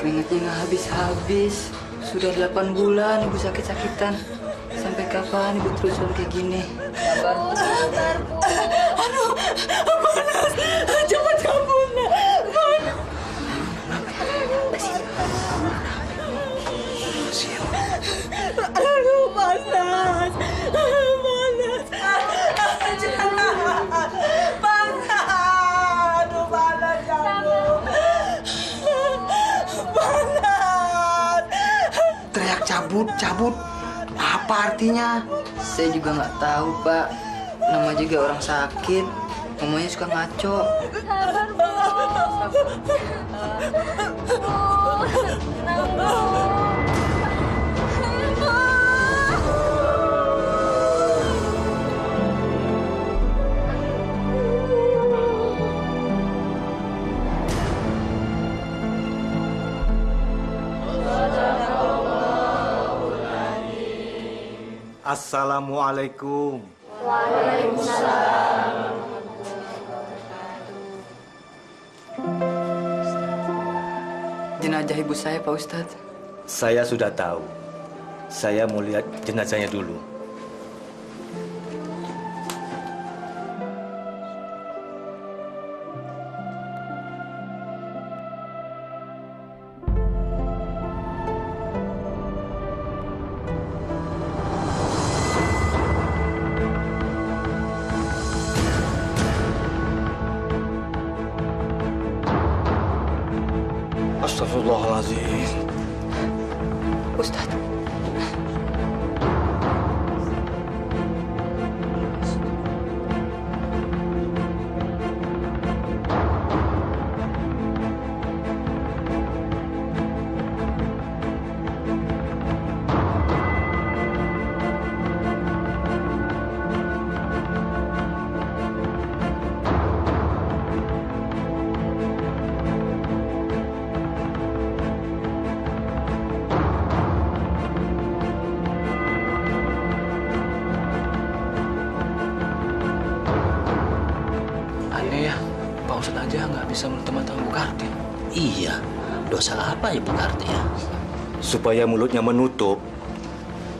Keringatnya nggak habis-habis. Sudah 8 bulan ibu sakit-sakitan. Sampai kapan ibu terus kayak gini? Sabar, Bu. Sabar, Bu. Aduh, panas. Cepat kabur, nak. Panas. Aduh, panas. Panas. Panas. Aduh, panas kamu. Panas. Teriak cabut, cabut. Apa artinya? Saya juga nggak tahu, Pak. Nama juga orang sakit. Ngomongnya suka ngaco. Sabar, Bu. Tenang, Bu. Assalamualaikum. Waalaikumsalam. Jenazah ibu saya, Pak Ustadz. Saya sudah tahu. Saya mau lihat jenazahnya dulu. Astagfirullahaladzim. Ustadz. Aneh ya, Pak Ustadz aja nggak bisa menutup mata Bu Karti. Iya, dosa apa ya Bu Karti ya? Supaya mulutnya menutup,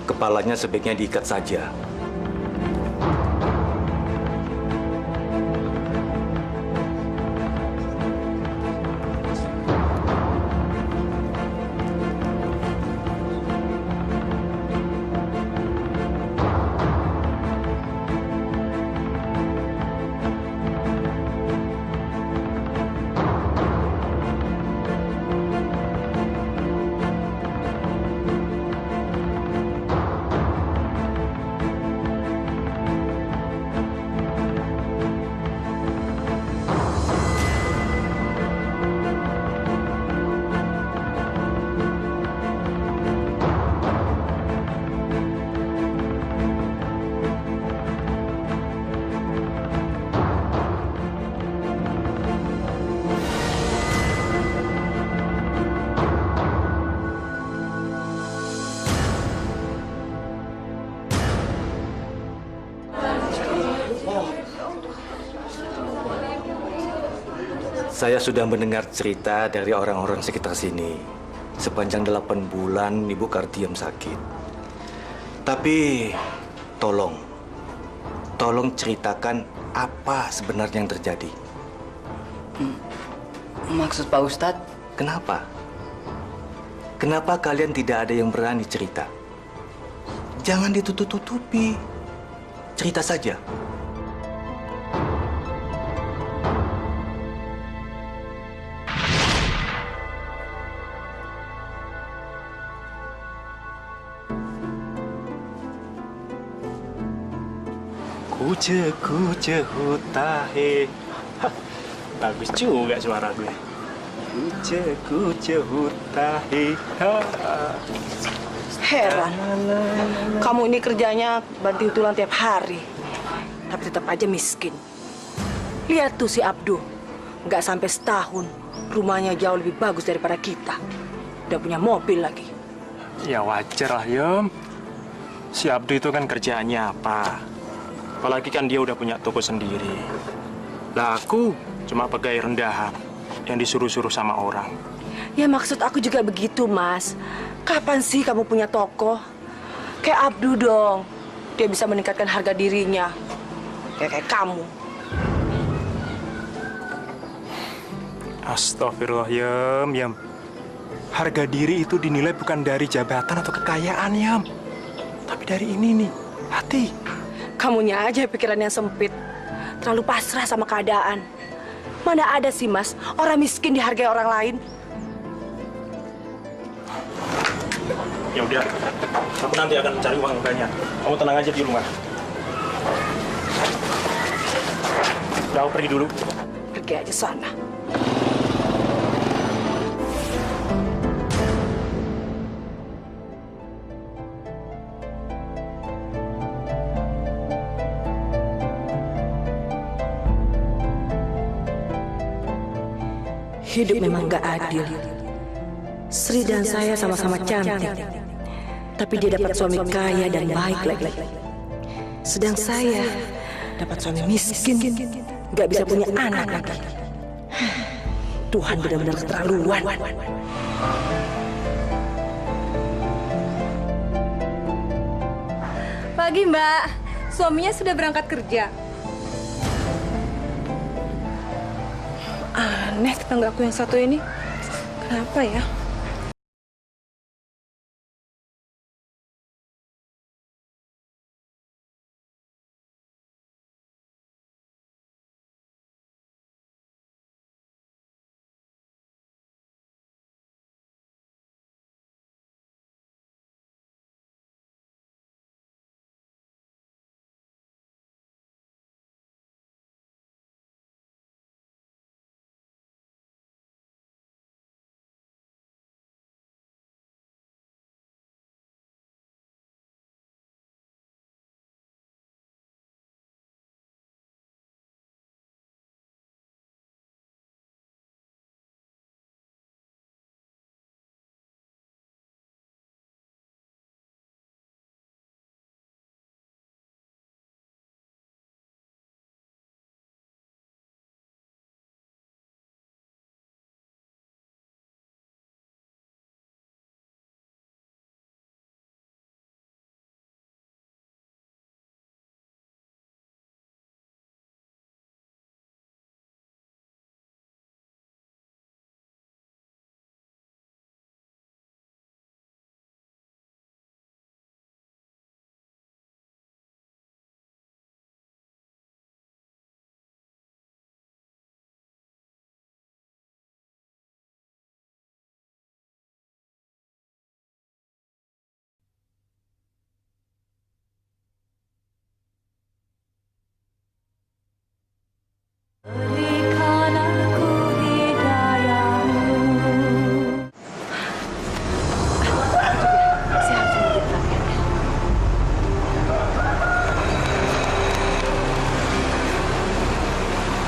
kepalanya sebaiknya diikat saja. Saya sudah mendengar cerita dari orang-orang sekitar sini. Sepanjang 8 bulan Ibu Kartiem sakit. Tapi tolong ceritakan apa sebenarnya yang terjadi. Maksud Pak Ustadz? Kenapa? Kenapa kalian tidak ada yang berani cerita? Jangan ditutup-tutupi. Cerita saja. Kuce hutahe. Bagus juga suara gue. Kuce hutahe. Heran. Kamu ini kerjanya banting tulang tiap hari. Tapi tetap aja miskin. Lihat tuh si Abdu. Nggak sampai setahun. Rumahnya jauh lebih bagus daripada kita. Udah punya mobil lagi. Ya wajar lah, Yom. Si Abdu itu kan kerjaannya apa? Apalagi kan dia udah punya toko sendiri. Lah aku cuma pegawai rendahan yang disuruh-suruh sama orang. Ya maksud aku juga begitu, Mas. Kapan sih kamu punya toko? Kayak Abdu dong. Dia bisa meningkatkan harga dirinya. Kayak kamu. Astagfirullah, Yam. Harga diri itu dinilai bukan dari jabatan atau kekayaan, Yam. Tapi dari ini nih, hati. Kamunya aja pikiran yang sempit. Terlalu pasrah sama keadaan. Mana ada sih, Mas, orang miskin dihargai orang lain? Ya udah, aku nanti akan cari uang banyak. Kamu tenang aja di rumah. Udah, aku pergi dulu. Pergi aja sana. Hidup memang gak adil. Sri dan saya sama-sama cantik, tapi dia dapat suami kaya dan baik lagi. Sedang saya dapat suami miskin, gak bisa punya anak lagi. Tuhan benar-benar keterlaluan. Pagi, Mbak. Suaminya sudah berangkat kerja. Aneh tetanggaku yang satu ini. Kenapa ya?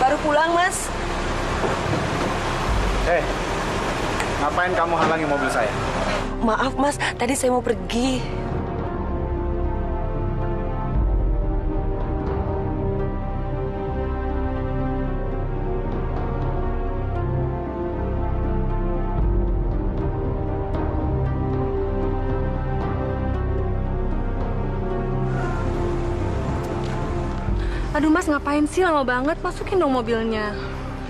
Baru pulang, Mas. Ngapain kamu halangi mobil saya? Maaf, Mas. Tadi saya mau pergi. Aduh, Mas, ngapain sih lama banget? Masukin dong mobilnya.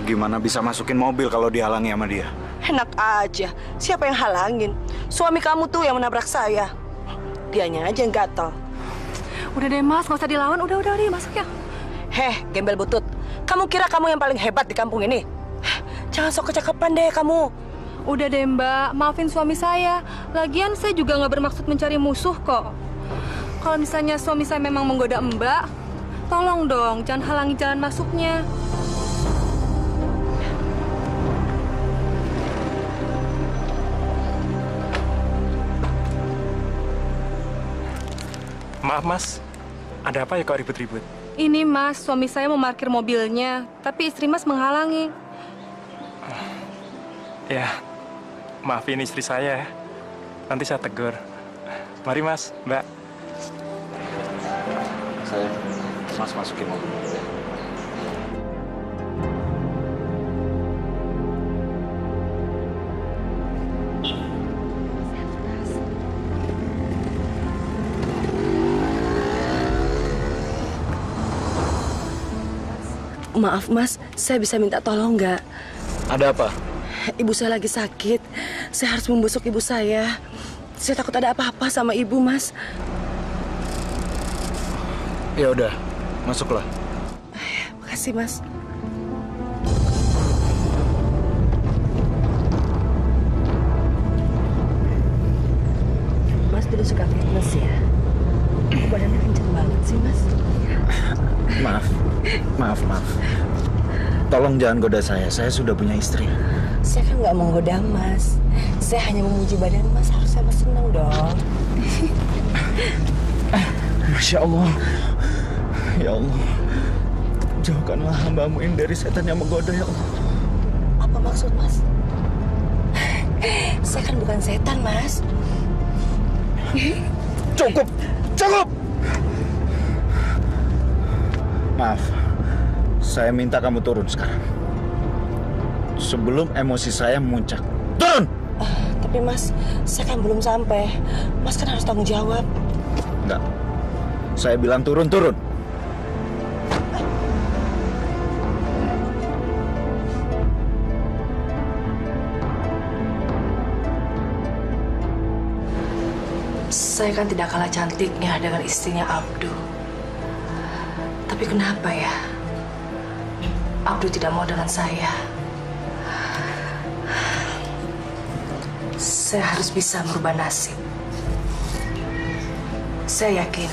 Gimana bisa masukin mobil kalau dihalangi sama dia? Enak aja. Siapa yang halangin? Suami kamu tuh yang menabrak saya. Dianya aja yang gatal. Udah deh, Mas, nggak usah dilawan. Udah, masuk ya. Heh, gembel butut. Kamu kira kamu yang paling hebat di kampung ini? Jangan sok kecakepan deh kamu. Udah deh, Mbak. Maafin suami saya. Lagian saya juga nggak bermaksud mencari musuh kok. Kalau misalnya suami saya memang menggoda Mbak, tolong dong, jangan halangi jalan masuknya. Maaf, Mas. Ada apa ya kok ribut-ribut? Ini, Mas, suami saya mau parkir mobilnya, tapi istri Mas menghalangi. Ya, maafin istri saya ya. Nanti saya tegur. Mari, Mas, Mbak. Saya masukin mobil. Maaf Mas, saya bisa minta tolong nggak? Ada apa? Ibu saya lagi sakit. Saya harus membusuk ibu saya. Saya takut ada apa-apa sama ibu, Mas. Ya udah, masuklah. Makasih, Mas. Mas dulu suka fitness ya? Badannya kenceng banget sih, Mas. Maaf. Tolong jangan goda saya sudah punya istri. Saya kan nggak menggoda Mas. Saya hanya memuji badan Mas. Harusnya Mas senang dong. Masya Allah. Ya Allah. Jauhkanlah hamba-Mu ini dari setan yang menggoda, ya Allah. Apa maksud Mas? Saya kan bukan setan, Mas. Cukup! Maaf, saya minta kamu turun sekarang. Sebelum emosi saya memuncak. Turun! Tapi Mas, saya kan belum sampai. Mas kan harus tanggung jawab. Enggak. Saya bilang turun. Saya kan tidak kalah cantiknya dengan istrinya Abdu. Tapi kenapa ya? Abdu tidak mau dengan saya. Saya harus bisa merubah nasib. Saya yakin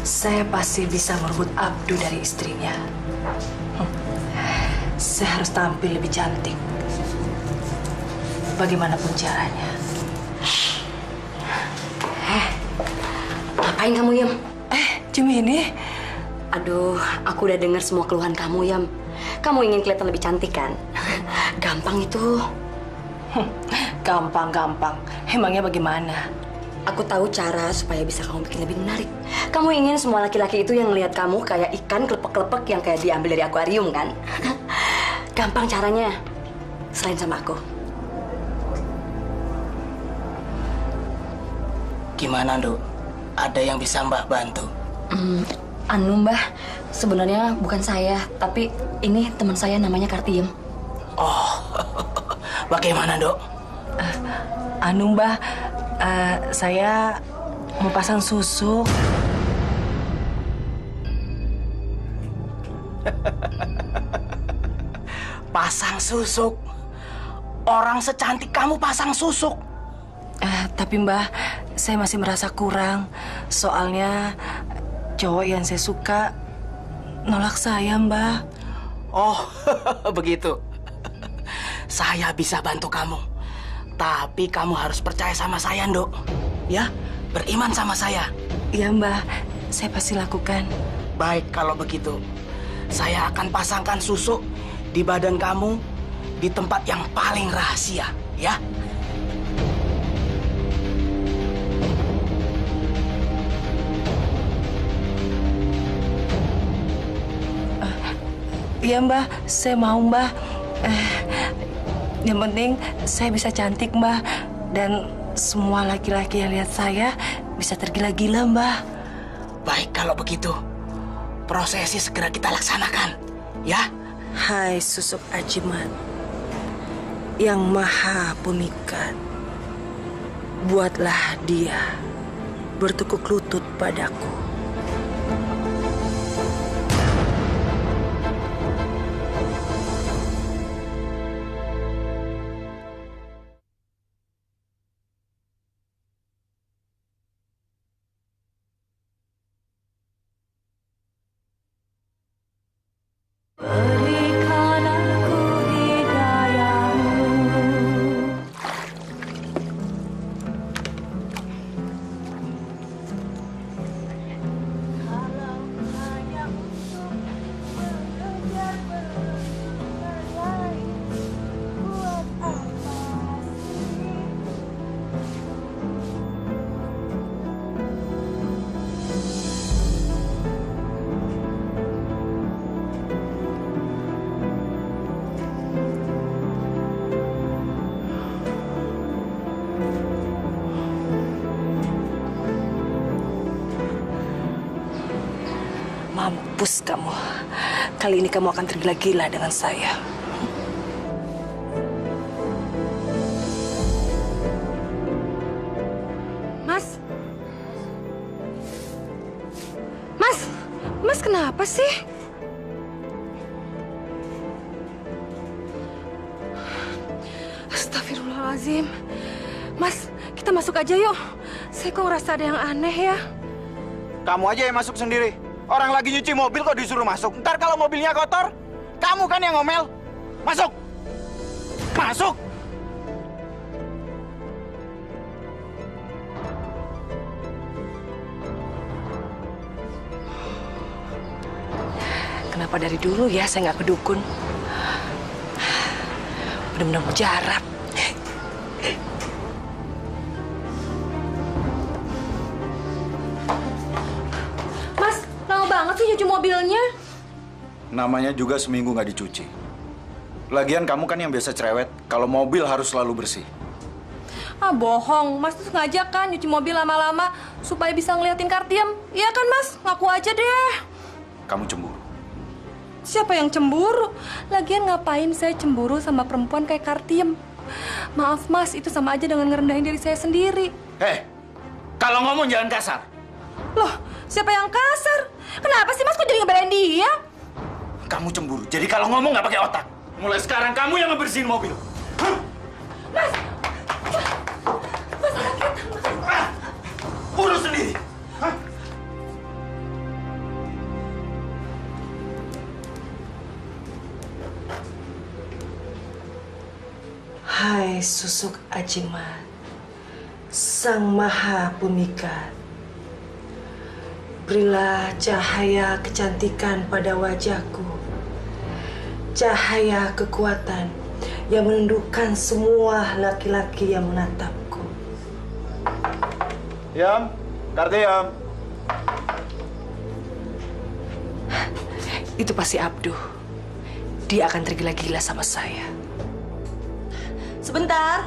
saya pasti bisa merebut Abdu dari istrinya. Saya harus tampil lebih cantik. Bagaimanapun caranya. Ngapain kamu, Yam? Jemini? Aduh, aku udah dengar semua keluhan kamu, Yam. Kamu ingin kelihatan lebih cantik, kan? Gampang itu. Gampang. Emangnya bagaimana? Aku tahu cara supaya bisa kamu bikin lebih menarik. Kamu ingin semua laki-laki itu yang ngelihat kamu kayak ikan kelepek-kelepek yang kayak diambil dari akuarium, kan? Gampang caranya. Selain sama aku. Gimana, Nduk? Ada yang bisa Mbak bantu? Mbah, sebenarnya bukan saya, tapi ini teman saya namanya Kartiem. Oh, bagaimana, Nduk? Mbah, saya mau pasang susuk. Pasang susuk? Orang secantik kamu pasang susuk? Tapi Mbah, saya masih merasa kurang. Soalnya cowok yang saya suka nolak saya, Mbah. Oh, begitu. Saya bisa bantu kamu. Tapi kamu harus percaya sama saya, Nduk. Ya, beriman sama saya. Iya, Mbah. Saya pasti lakukan. Baik, kalau begitu. Saya akan pasangkan susuk di badan kamu di tempat yang paling rahasia, ya. Iya, Mbah. Saya mau, Mbah. Yang penting saya bisa cantik, Mbah. Dan semua laki-laki yang lihat saya bisa tergila-gila, Mbah. Baik, kalau begitu. Prosesi segera kita laksanakan, ya. Hai susuk ajimat yang maha pemikat, buatlah dia bertekuk lutut padaku. Mampus kamu. kali ini kamu akan tergila-gila dengan saya. Mas? Mas? Mas kenapa sih? Astagfirullahaladzim. Mas, kita masuk aja yuk. Saya kok ngerasa ada yang aneh ya. Kamu aja yang masuk sendiri. Orang lagi nyuci mobil kok disuruh masuk. Ntar kalau mobilnya kotor, kamu kan yang ngomel. Masuk! Masuk! Kenapa dari dulu ya saya nggak kedukun? Benar-benar mujarab. Mas, lama banget sih nyuci mobilnya. Namanya juga seminggu nggak dicuci. Lagian kamu kan yang biasa cerewet, kalau mobil harus selalu bersih. Ah, bohong. Mas tuh sengaja kan nyuci mobil lama-lama supaya bisa ngeliatin Kartiem. Iya kan, Mas? Ngaku aja deh. Kamu cemburu. Siapa yang cemburu? Lagian ngapain saya cemburu sama perempuan kayak Kartiem? Maaf, Mas. Itu sama aja dengan ngerendahin diri saya sendiri. Kalau ngomong jangan kasar. Loh, siapa yang kasar? Kenapa sih, Mas? Kok jadi ngebelain dia? Kamu cemburu. Jadi kalau ngomong nggak pakai otak. Mulai sekarang kamu yang ngebersihin mobil. Mas! Mas, sakit. Urus sendiri. Hai susuk ajimat, Sang Maha Pemikat, berilah cahaya kecantikan pada wajahku, cahaya kekuatan yang menundukkan semua laki-laki yang menatapku. Yam, Kartiem. Itu pasti Abduh. Dia akan tergila-gila sama saya. Sebentar.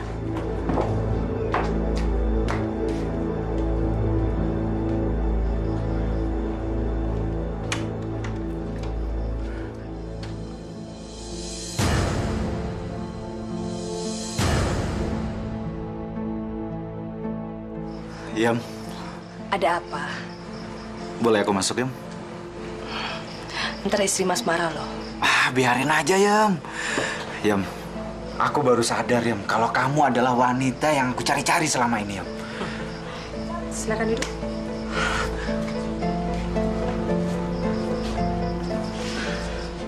Yam, Ada apa? boleh aku masuk, Yam? Ntar istri Mas marah loh. Biarin aja, Yam. Yam, aku baru sadar, Yam, kalau kamu adalah wanita yang aku cari-cari selama ini, Yam. Silakan duduk.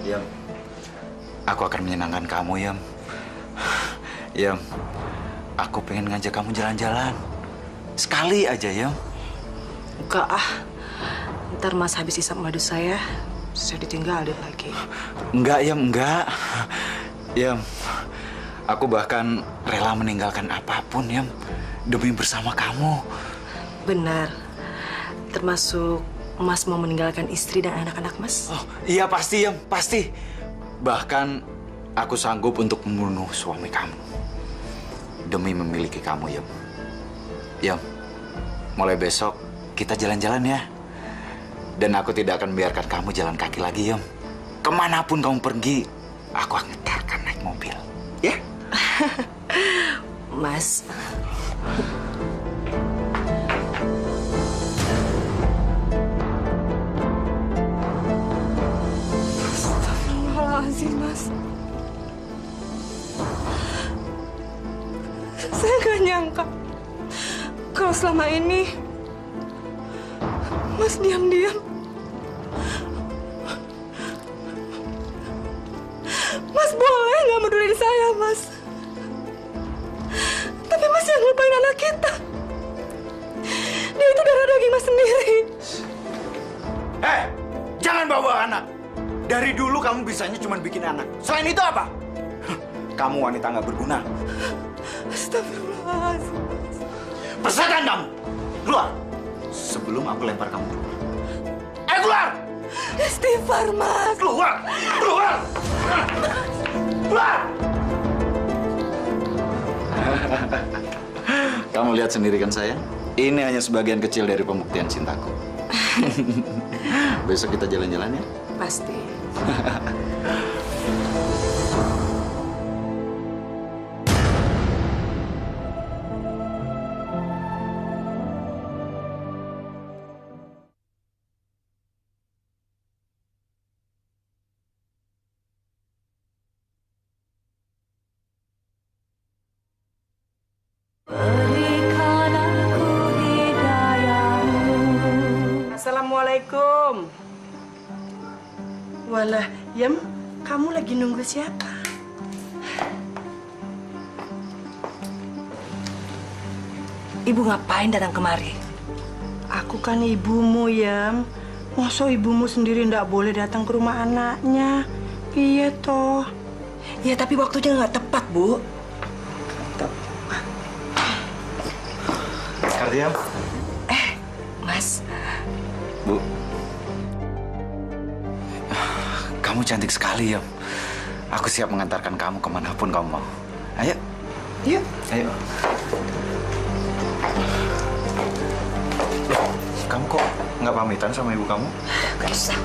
Yam, aku akan menyenangkan kamu, Yam. Yam, aku pengen ngajak kamu jalan-jalan. Sekali aja, Yam. Enggak ah. Ntar Mas habis isap madu saya ditinggalin lagi. Enggak, Yam, enggak. Yam, aku bahkan rela meninggalkan apapun, Yam, demi bersama kamu. Benar. Termasuk Mas mau meninggalkan istri dan anak-anak Mas? Oh, iya pasti, Yam, pasti. Bahkan aku sanggup untuk membunuh suami kamu demi memiliki kamu, Yam. Yam, mulai besok kita jalan-jalan ya. Dan aku tidak akan membiarkan kamu jalan kaki lagi, Yam. Kemanapun kamu pergi, aku akan naik mobil. Ya? Mas. Astagfirullahaladzim, Mas. Saya nggak nyangka kalau selama ini Mas diam-diam Mas boleh nggak meduliin saya, Mas. Tapi Mas yang lupain anak kita. Dia itu darah daging Mas sendiri. Jangan bawa anak. Dari dulu kamu bisanya cuma bikin anak. Selain itu apa? Kamu wanita nggak berguna. Astagfirullahaladzim. Persetan kamu. Keluar. Sebelum aku lempar kamu keluar. Ayo keluar! Istighfar, Mas. Keluar! Keluar! Keluar! Kamu lihat sendiri kan sayang? Ini hanya sebagian kecil dari pembuktian cintaku. Besok kita jalan-jalan ya? Pasti. Assalamualaikum. Walah, Yam, kamu lagi nunggu siapa? Ibu ngapain datang kemari? Aku kan ibumu, Yam. Masa ibumu sendiri ndak boleh datang ke rumah anaknya? Iya toh. Ya tapi waktunya nggak tepat, Bu. Kardiam. Mas. Bu. Kamu cantik sekali, Yam. Aku siap mengantarkan kamu kemanapun kamu mau. Ayo. Yuk. Ayo. Loh, kamu kok nggak pamitan sama ibu kamu? Gak usah.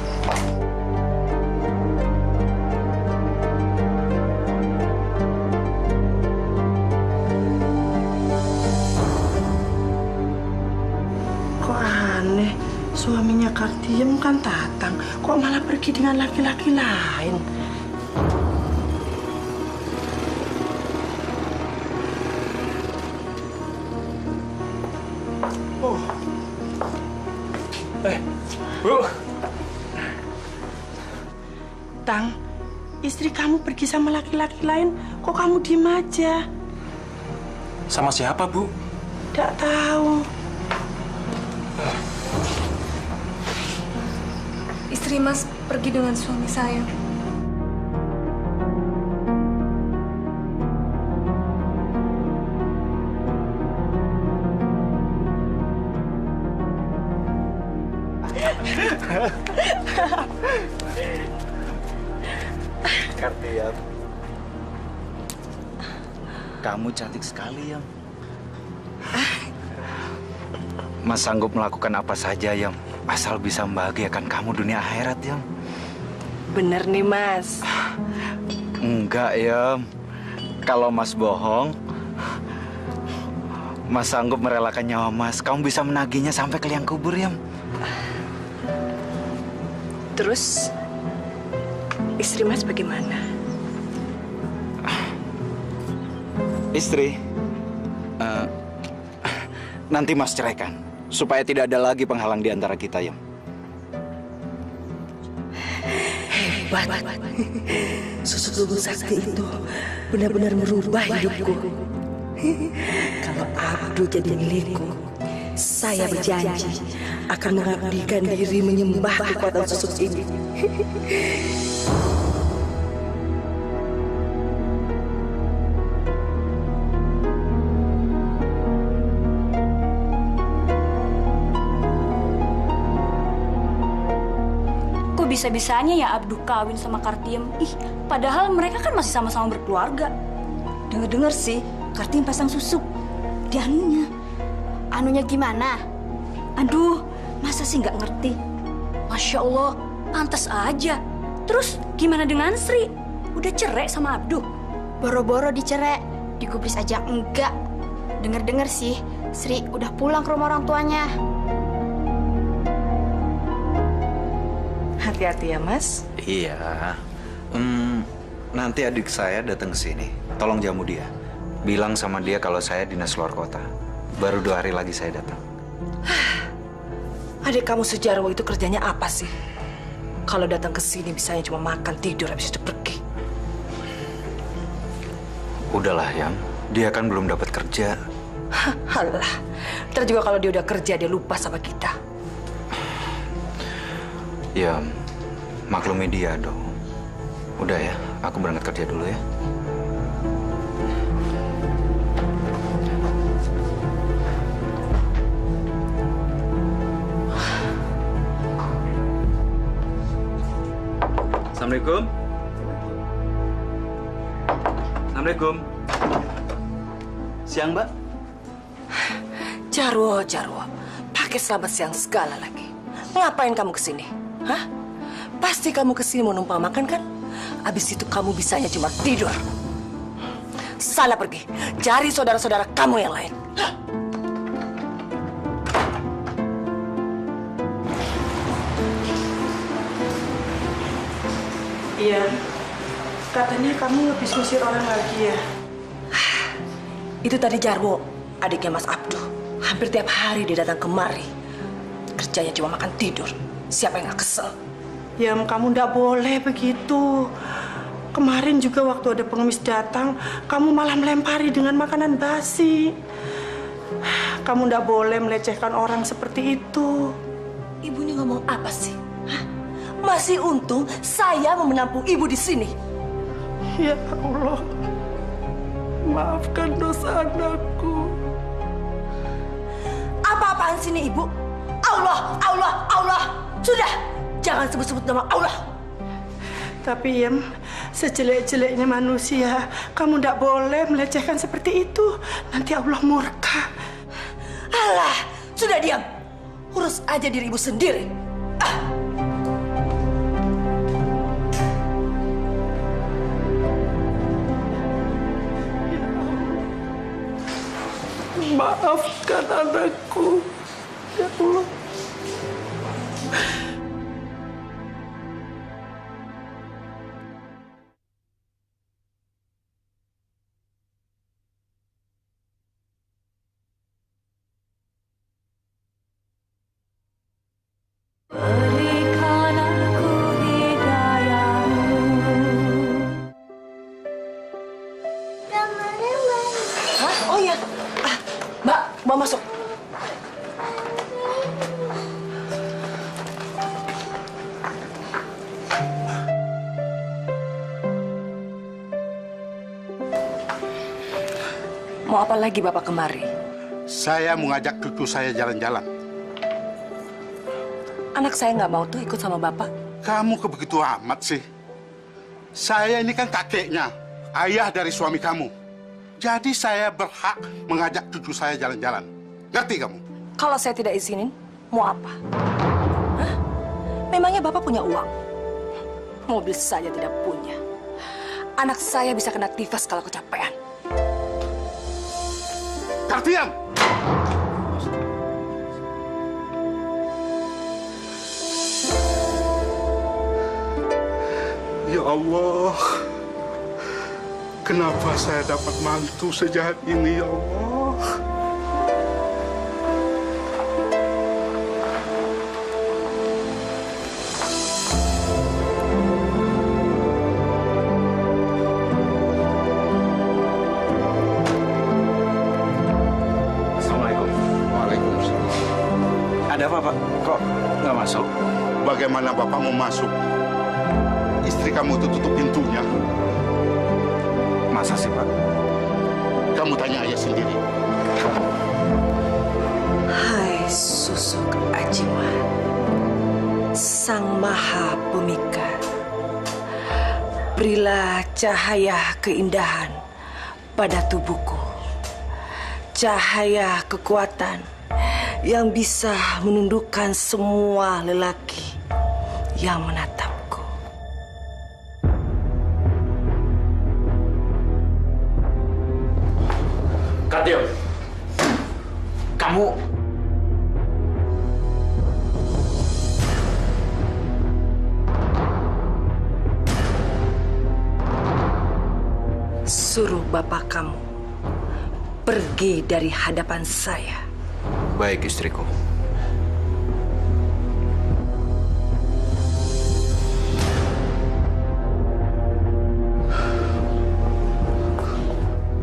Kok aneh, suaminya Kartiem kan Tatang. Kok malah pergi dengan laki-laki lain? Oh. Bu. Tang, istri kamu pergi sama laki-laki lain, kok kamu diem aja? Sama siapa, Bu? Tidak tahu. Istri Mas pergi dengan suami saya. Kardiam. Kamu cantik sekali, Yam. Mas sanggup melakukan apa saja, Yam. Asal bisa membahagiakan kamu dunia akhirat, Yam. Bener nih, Mas. Enggak, Yam. Kalau Mas bohong, Mas sanggup merelakan nyawa Mas. Kamu bisa menagihnya sampai ke liang kubur, Yam. Terus, istri Mas bagaimana? Istri, nanti Mas ceraikan. Supaya tidak ada lagi penghalang di antara kita, Yam. Hebat. Susuk lubung sakti itu benar-benar merubah hidupku. Kalau Abdu jadi milikku, saya berjanji akan mengabdikan diri menyembah kekuatan susuk ini. Bisa-bisanya ya Abdu kawin sama Kartiem. Ih, padahal mereka kan masih sama-sama berkeluarga. Dengar-dengar sih, Kartiem pasang susuk di anunya. Anunya gimana? Aduh, masa sih nggak ngerti? Masya Allah, pantas aja. Terus gimana dengan Sri? Udah cerai sama Abdu? Boro-boro dicerai, digubris aja enggak. Dengar-dengar sih, Sri udah pulang ke rumah orang tuanya. Hati-hati ya, Mas. Iya. Nanti adik saya datang ke sini. Tolong jamu dia. Bilang sama dia kalau saya dinas luar kota. Baru 2 hari lagi saya datang. Adik kamu Sejarwo itu kerjanya apa sih? Kalau datang ke sini bisanya cuma makan, tidur, habis itu pergi. Udahlah, Yam. Dia kan belum dapat kerja. Halah, ntar juga kalau dia udah kerja dia lupa sama kita. Ya, maklumi dia dong. Udah ya, aku berangkat kerja dulu ya. Assalamualaikum. Assalamualaikum. Siang, Mbak. Jarwo, pakai selamat siang segala lagi. Ngapain kamu kesini? Hah? Pasti kamu kesini mau numpang makan kan? Abis itu kamu bisanya cuma tidur. Sana pergi, cari saudara-saudara kamu yang lain. Iya, katanya kamu habis ngusir orang lagi ya? Itu tadi Jarwo, adiknya Mas Abdu. Hampir tiap hari dia datang kemari. Kerjanya cuma makan tidur. Siapa yang gak kesel? Ya, kamu ndak boleh begitu. Kemarin juga waktu ada pengemis datang, kamu malah melempari dengan makanan basi. Kamu ndak boleh melecehkan orang seperti itu. Ibu ini ngomong apa sih? Hah? Masih untung saya mau menampung ibu di sini. Ya Allah, maafkan dosa anakku. Apa-apaan sini ibu? Allah, Allah, Allah. Sudah, jangan sebut-sebut nama Allah. Tapi Yem, sejelek-jeleknya manusia, kamu ndak boleh melecehkan seperti itu. Nanti Allah murka. Alah, sudah diam. Urus aja diri ibu sendiri. Maafkan anakku, ya Allah. Berikan aku hidayahmu. Hah? Oh iya. Mbak, mau masuk. Mau apa lagi Bapak kemari? Saya mengajak cucu saya jalan-jalan. Anak saya nggak mau tuh ikut sama Bapak. Kamu begitu amat sih. Saya ini kan kakeknya, ayah dari suami kamu. Jadi saya berhak mengajak cucu saya jalan-jalan. Ngerti kamu? Kalau saya tidak izinin, mau apa? Hah? Memangnya Bapak punya uang? Mobil saja tidak punya. Anak saya bisa kena tifas kalau kecapean. Kartian! Ya Allah, kenapa saya dapat mantu sejahat ini, ya Allah? Assalamualaikum. Waalaikumsalam. Ada apa, Pak? Kok nggak masuk? Bagaimana Bapak mau masuk? Istri kamu itu tutup pintunya. Masa sih, Pak? Kamu tanya ayah sendiri. Hai susuk ajiwa, Sang Maha Pemikat, berilah cahaya keindahan pada tubuhku, cahaya kekuatan yang bisa menundukkan semua lelaki yang menatapku. Kartio, kamu... Suruh bapak kamu pergi dari hadapan saya. Baik, istriku.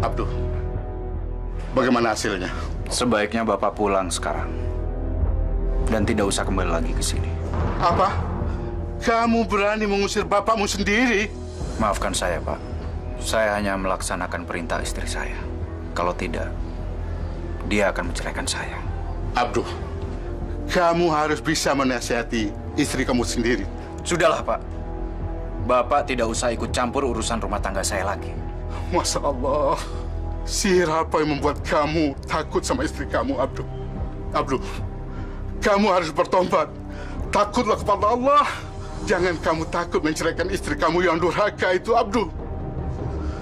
Abdul, bagaimana hasilnya? Sebaiknya Bapak pulang sekarang. Dan tidak usah kembali lagi ke sini. Apa? Kamu berani mengusir bapakmu sendiri? Maafkan saya, Pak. Saya hanya melaksanakan perintah istri saya. Kalau tidak, dia akan menceraikan saya. Abdul, kamu harus bisa menasihati istri kamu sendiri. Sudahlah, Pak. Bapak tidak usah ikut campur urusan rumah tangga saya lagi. Masya Allah, sihir apa yang membuat kamu takut sama istri kamu, Abdul? Abdul, kamu harus bertobat. Takutlah kepada Allah. Jangan kamu takut menceraikan istri kamu yang durhaka itu, Abdul.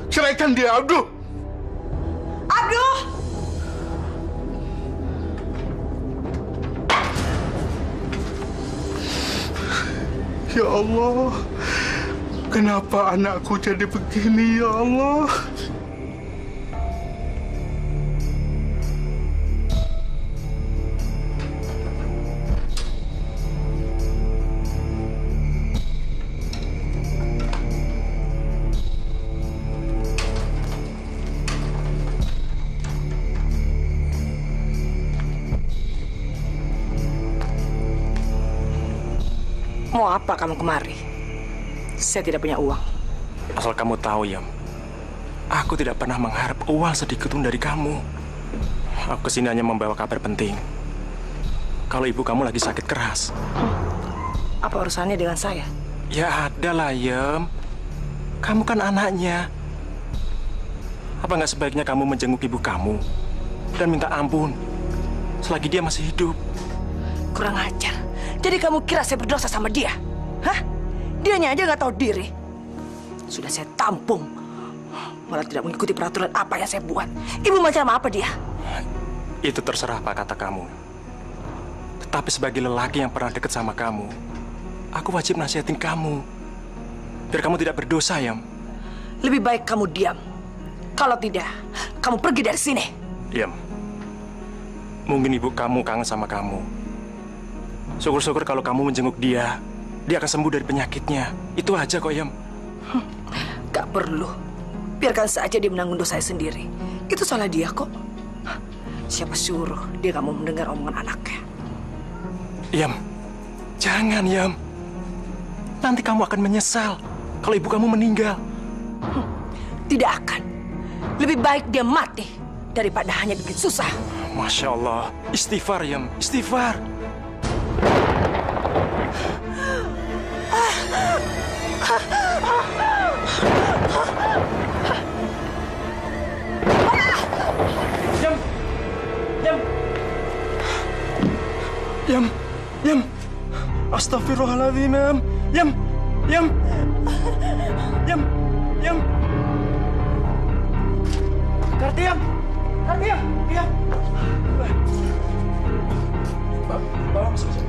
Ceraikan dia, Abdul. Abdul! Ya Allah, kenapa anakku jadi begini, ya Allah? Mau apa kamu kemari? Saya tidak punya uang. Asal kamu tahu, Yam, aku tidak pernah mengharap uang sedikit pun dari kamu. Aku kesini hanya membawa kabar penting. Kalau ibu kamu lagi sakit keras. Apa urusannya dengan saya? Ya ada lah, Yam. Kamu kan anaknya. Apa nggak sebaiknya kamu menjenguk ibu kamu dan minta ampun selagi dia masih hidup? Kurang ajar. Jadi kamu kira saya berdosa sama dia? Hah? Dianya aja nggak tahu diri. Sudah saya tampung. Malah tidak mengikuti peraturan apa yang saya buat. Ibu macam apa dia? Itu terserah apa kata kamu. Tetapi sebagai lelaki yang pernah dekat sama kamu, aku wajib nasihatin kamu. Biar kamu tidak berdosa, Yam. Lebih baik kamu diam. Kalau tidak, kamu pergi dari sini. Yam, mungkin ibu kamu kangen sama kamu. Syukur-syukur kalau kamu menjenguk dia akan sembuh dari penyakitnya. Itu aja kok, Yam. Gak perlu. Biarkan saja dia menanggung dosa saya sendiri. Itu salah dia kok. Siapa suruh dia gak mau mendengar omongan anaknya? Yam, jangan, Yam. Nanti kamu akan menyesal kalau ibu kamu meninggal. Tidak akan. Lebih baik dia mati daripada hanya bikin susah. Masya Allah. Istighfar, Yam. Istighfar. Yam. Yam. Yam. Yam. Astagfirullahaladzim, Yam. Yam. Yam. Yam. Yam. Kartiam. Kartiam. Yam. Bawa masuk saja.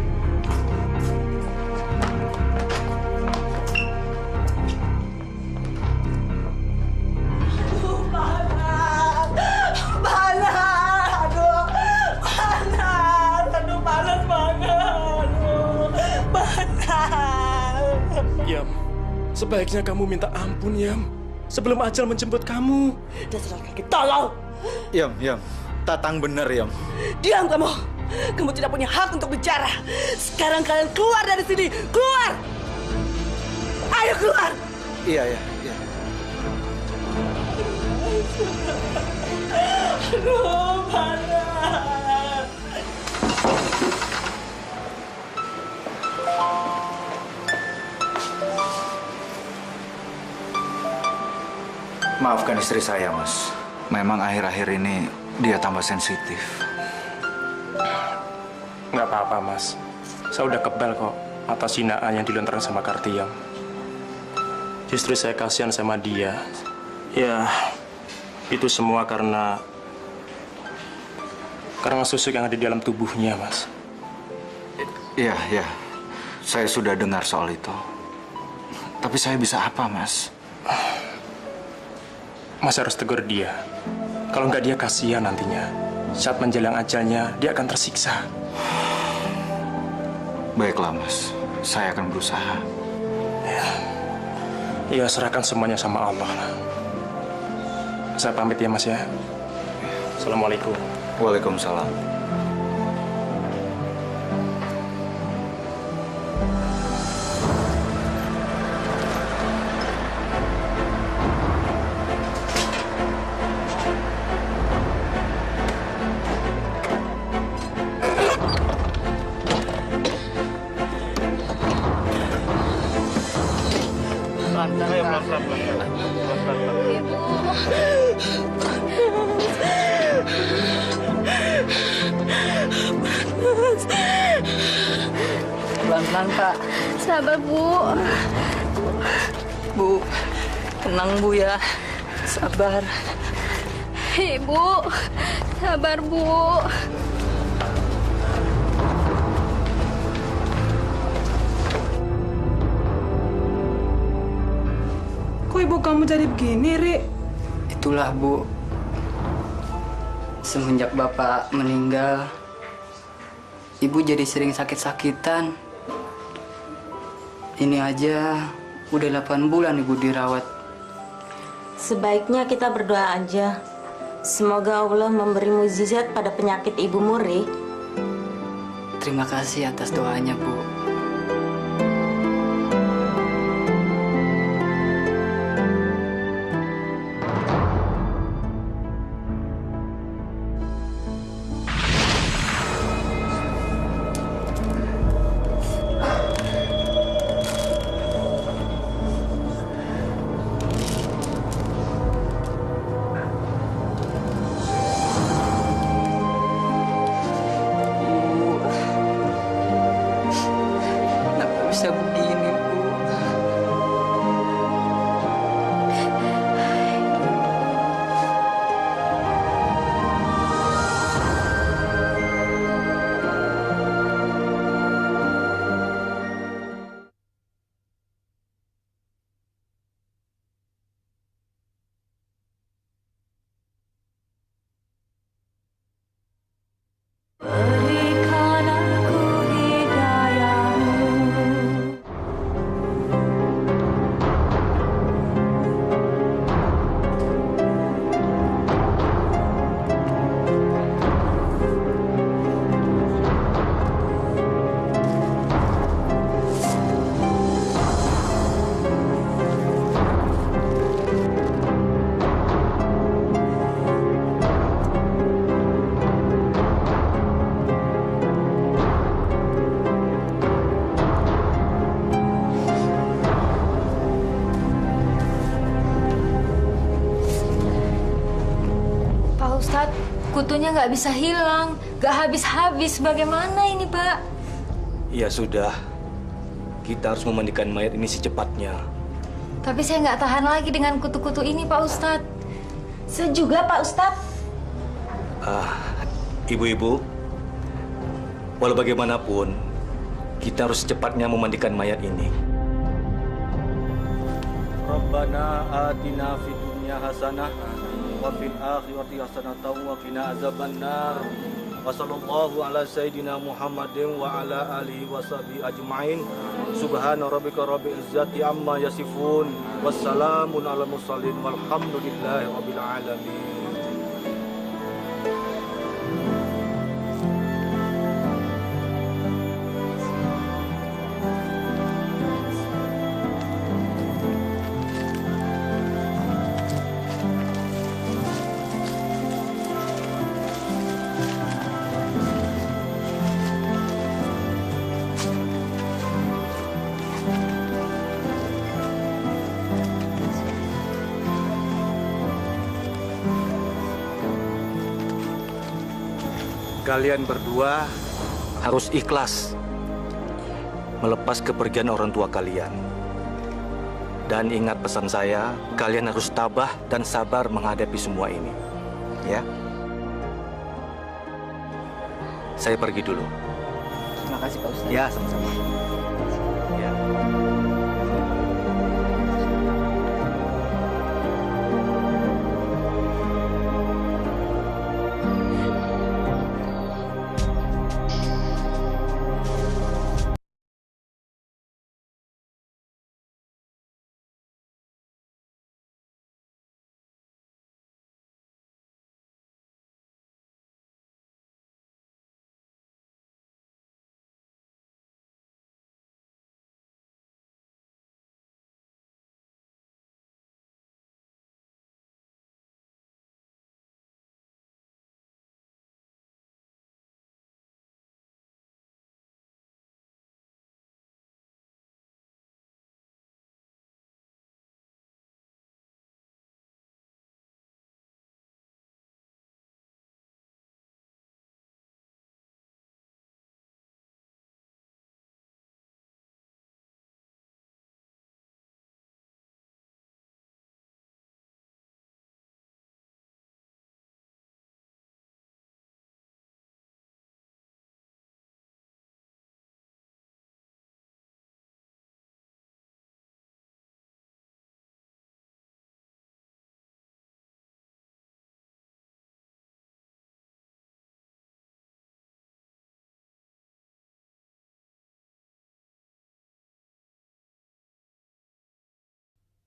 Yam, sebaiknya kamu minta ampun, Yam. Sebelum ajal menjemput kamu. Dasar kaki tolol. Yam, Tatang bener, Yam. Diam kamu. Kamu tidak punya hak untuk bicara. Sekarang kalian keluar dari sini. Keluar. Ayo keluar. Iya. Aduh, mana? Maafkan istri saya, Mas. Memang akhir-akhir ini dia tambah sensitif. Nggak apa-apa, Mas. Saya udah kebal kok atas hinaan yang dilontarkan sama Kartiam. Justru saya kasihan sama dia. Ya, itu semua karena susuk yang ada di dalam tubuhnya, Mas. Iya. Saya sudah dengar soal itu. Tapi saya bisa apa, Mas? Mas harus tegur dia. Kalau nggak, dia kasihan nantinya. Saat menjelang ajalnya, dia akan tersiksa. Baiklah, Mas. Saya akan berusaha. Ya, serahkan semuanya sama Allah. Saya pamit ya, Mas ya. Assalamualaikum. Waalaikumsalam. Pelan-pelan, Pak. Sabar, Bu. Bu, tenang Bu ya. Sabar. Ibu, sabar, Bu. Kok ibu kamu jadi begini, Ri? Itulah Bu. Semenjak Bapak meninggal, Ibu jadi sering sakit-sakitan. Ini aja udah 8 bulan Ibu dirawat. Sebaiknya kita berdoa aja. Semoga Allah memberi mukjizat pada penyakit Ibu Muri. Terima kasih atas doanya, Bu. Kenapa bisa begini, Bu? Berikan aku hidayahmu. Pak Ustadz, kutunya nggak bisa hilang, nggak habis-habis. Bagaimana ini, Pak? Ya sudah, kita harus memandikan mayat ini secepatnya. Tapi saya nggak tahan lagi dengan kutu-kutu ini, Pak Ustadz. Saya juga, Pak Ustadz. Ibu-ibu, walau bagaimanapun, kita harus secepatnya memandikan mayat ini. Rabbana atina fid dunya hasanah wa fil akhirati hasanatan wa qina azabannar. Wa sallallahu ala sayyidina Muhammadin wa ala alihi wa sahbihi ajmain. Subhana rabbika rabbil izzati amma yasifun. Wassalamun ala mursalin walhamdulillahi rabbil alamin. Kalian berdua harus ikhlas melepas kepergian orang tua kalian. Dan ingat pesan saya, kalian harus tabah dan sabar menghadapi semua ini. Ya. Saya pergi dulu. Terima kasih, Pak Ustadz. Ya, sama-sama.